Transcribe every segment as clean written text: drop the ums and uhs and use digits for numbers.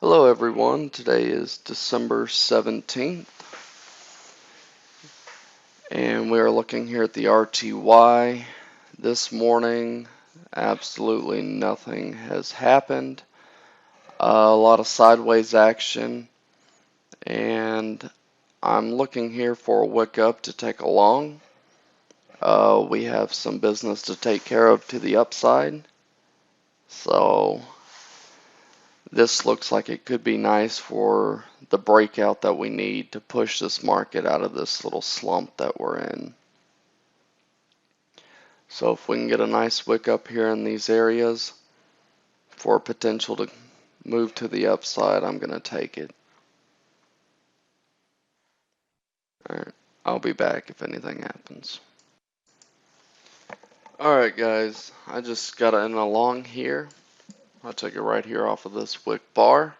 Hello everyone, today is December 17th and we are looking here at the RTY. This morning absolutely nothing has happened. A lot of sideways action, and I'm looking here for a wick up to take along. We have some business to take care of to the upside, so this looks like it could be nice for the breakout that we need to push this market out of this little slump that we're in. So if we can get a nice wick up here in these areas for potential to move to the upside, I'm going to take it. Alright, I'll be back if anything happens. Alright guys, I just got in along here. I'll take it right here off of this wick bar.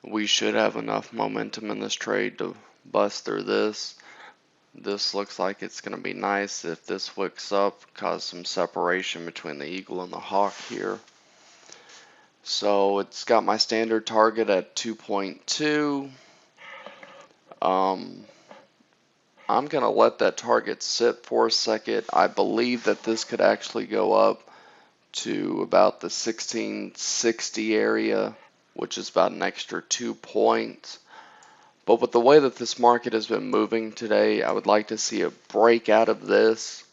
We should have enough momentum in this trade to bust through this. This looks like it's going to be nice if this wicks up, cause some separation between the eagle and the hawk here. So it's got my standard target at 2.2. I'm going to let that target sit for a second. I believe that this could actually go up to about the 1660 area, which is about an extra 2 points. But with the way that this market has been moving today, I would like to see a break out of this.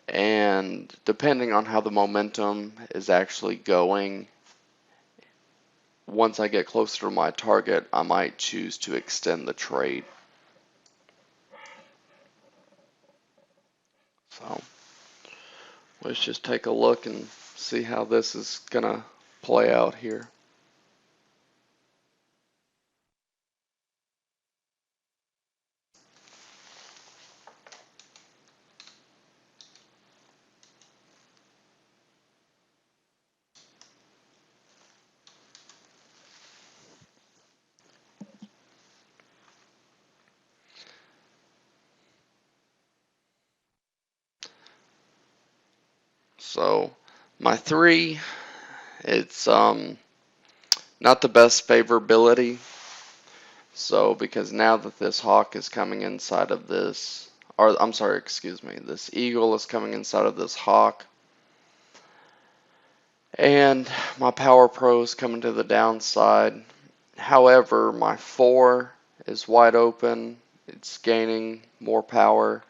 And depending on how the momentum is actually going, once I get closer to my target, I might choose to extend the trade. So let's just take a look and see how this is going to play out here. So my 3, it's not the best favorability. So because now that this hawk is coming inside of this, or I'm sorry, excuse me, this eagle is coming inside of this hawk, and my power pro is coming to the downside. However, my 4 is wide open. It's gaining more power.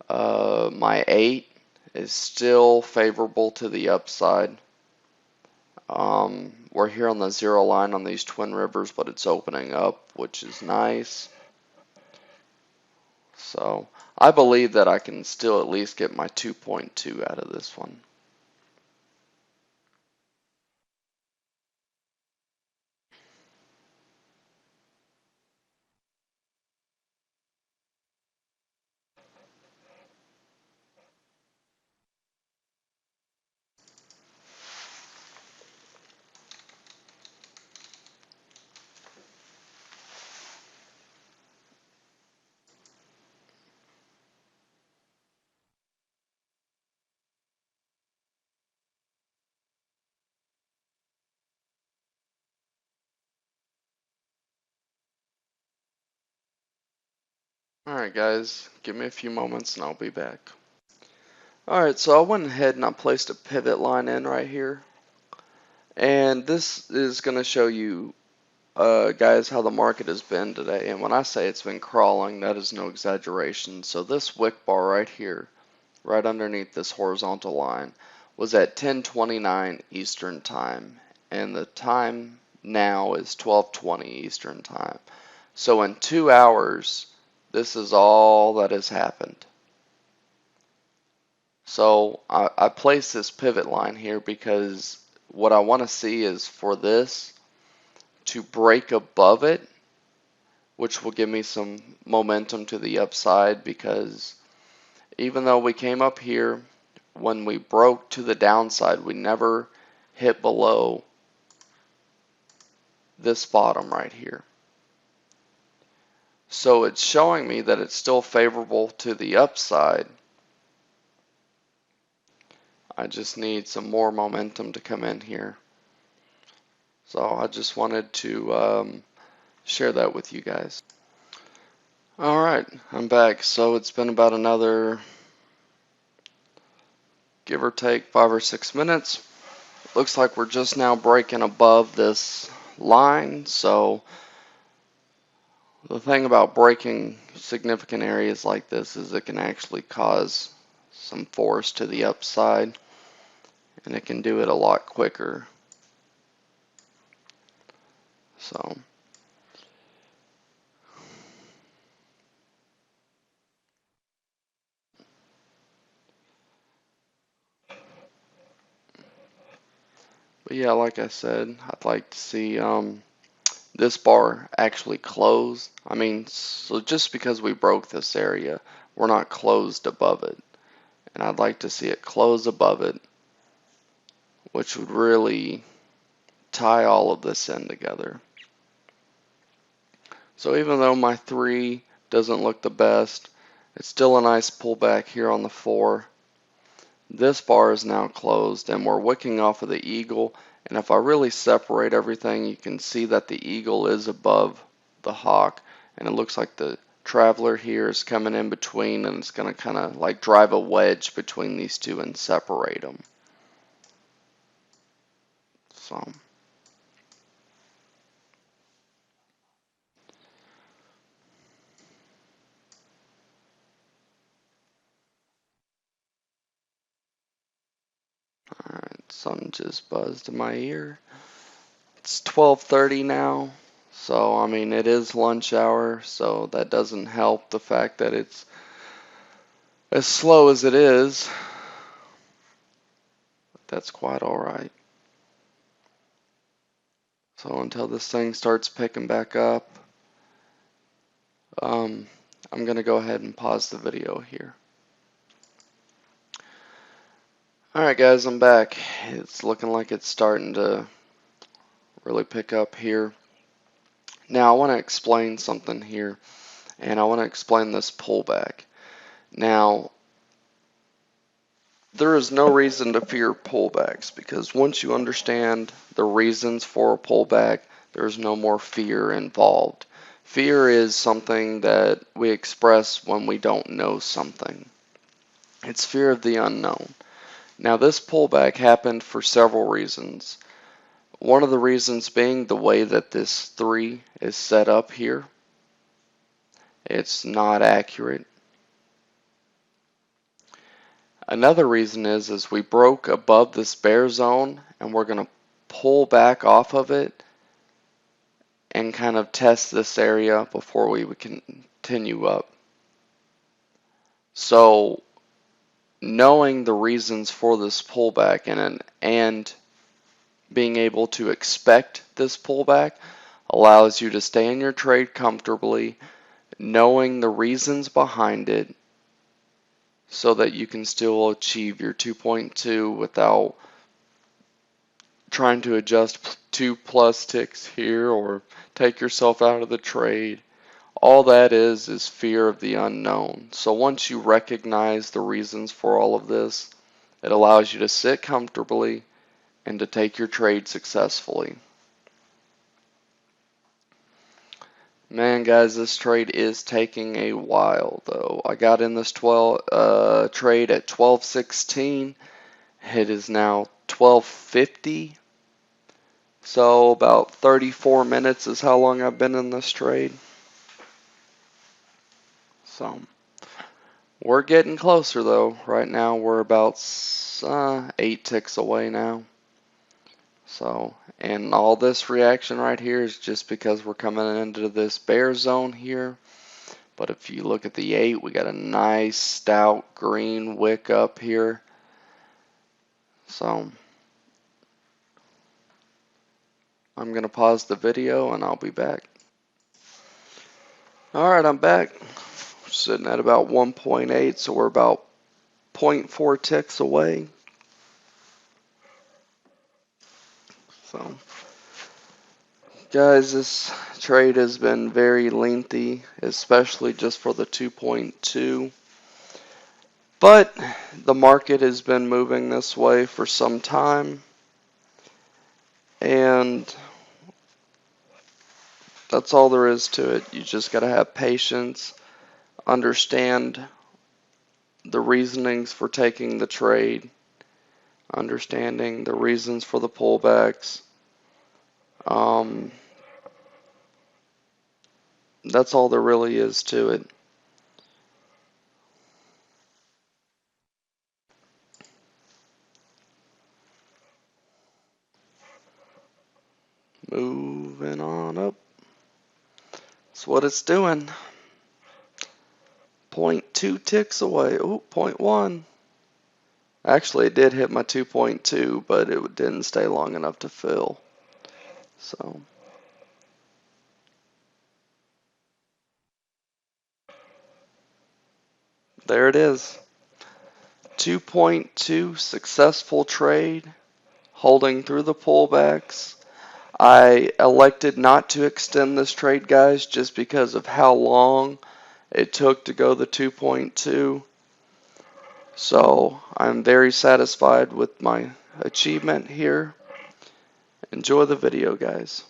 My 8 is still favorable to the upside. We're here on the 0 line on these twin rivers, but it's opening up, which is nice. So I believe that I can still at least get my 2.2 out of this one. Alright guys, give me a few moments and I'll be back. Alright, so I went ahead and I placed a pivot line in right here. And this is going to show you guys how the market has been today. And when I say it's been crawling, that is no exaggeration. So this wick bar right here, right underneath this horizontal line, was at 10:29 Eastern Time. And the time now is 12:20 Eastern Time. So in 2 hours, this is all that has happened. So I place this pivot line here because what I want to see is for this to break above it, which will give me some momentum to the upside, because even though we came up here, when we broke to the downside, we never hit below this bottom right here. So it's showing me that it's still favorable to the upside. I just need some more momentum to come in here. So I just wanted to share that with you guys. Alright, I'm back. So it's been about another, give or take, 5 or 6 minutes. Looks like we're just now breaking above this line. So the thing about breaking significant areas like this is it can actually cause some force to the upside, and it can do it a lot quicker. So but yeah, like I said, I'd like to see this bar actually close. I mean, so just because we broke this area, we're not closed above it. And I'd like to see it close above it, which would really tie all of this in together. So even though my 3 doesn't look the best, it's still a nice pullback here on the 4. This bar is now closed and we're wicking off of the eagle, and if I really separate everything, you can see that the eagle is above the hawk, and it looks like the traveler here is coming in between, and it's going to kind of like drive a wedge between these two and separate them. So alright, sun just buzzed in my ear. It's 12:30 now. So, I mean, it is lunch hour, so that doesn't help the fact that it's as slow as it is. That's quite alright. So until this thing starts picking back up, um, I'm going to go ahead and pause the video here. Alright guys, I'm back. It's looking like it's starting to really pick up here. Now I want to explain something here, and I want to explain this pullback. Now, there is no reason to fear pullbacks, because once you understand the reasons for a pullback, there's no more fear involved. Fear is something that we express when we don't know something. It's fear of the unknown. Now, this pullback happened for several reasons. One of the reasons being the way that this 3 is set up here. It's not accurate. Another reason is we broke above this bear zone, and we're going to pull back off of it and kind of test this area before we would continue up. So knowing the reasons for this pullback and being able to expect this pullback allows you to stay in your trade comfortably, knowing the reasons behind it, so that you can still achieve your 2.2 without trying to adjust 2+ ticks here or take yourself out of the trade. All that is fear of the unknown. So once you recognize the reasons for all of this, it allows you to sit comfortably and to take your trade successfully. Man, guys, this trade is taking a while, though. I got in this trade at 12:16. It is now 12:50. So about 34 minutes is how long I've been in this trade. So we're getting closer, though. Right now we're about 8 ticks away now. So, and all this reaction right here is just because we're coming into this bear zone here. But if you look at the 8, we got a nice stout green wick up here. So I'm going to pause the video and I'll be back. Alright, I'm back. We're sitting at about 1.8, so we're about 0.4 ticks away. So, guys, this trade has been very lengthy, especially just for the 2.2. But the market has been moving this way for some time, and That's all there is to it. You just got to have patience, understand the reasonings for taking the trade, understanding the reasons for the pullbacks. Um, that's all there really is to it. Moving on up. That's what it's doing. 0.2 ticks away. Oh, 0.1. Actually, it did hit my 2.2, but it didn't stay long enough to fill. So, there it is. 2.2 successful trade, holding through the pullbacks. I elected not to extend this trade, guys, just because of how long it took to go the 2.2. So I'm very satisfied with my achievement here. Enjoy the video, guys.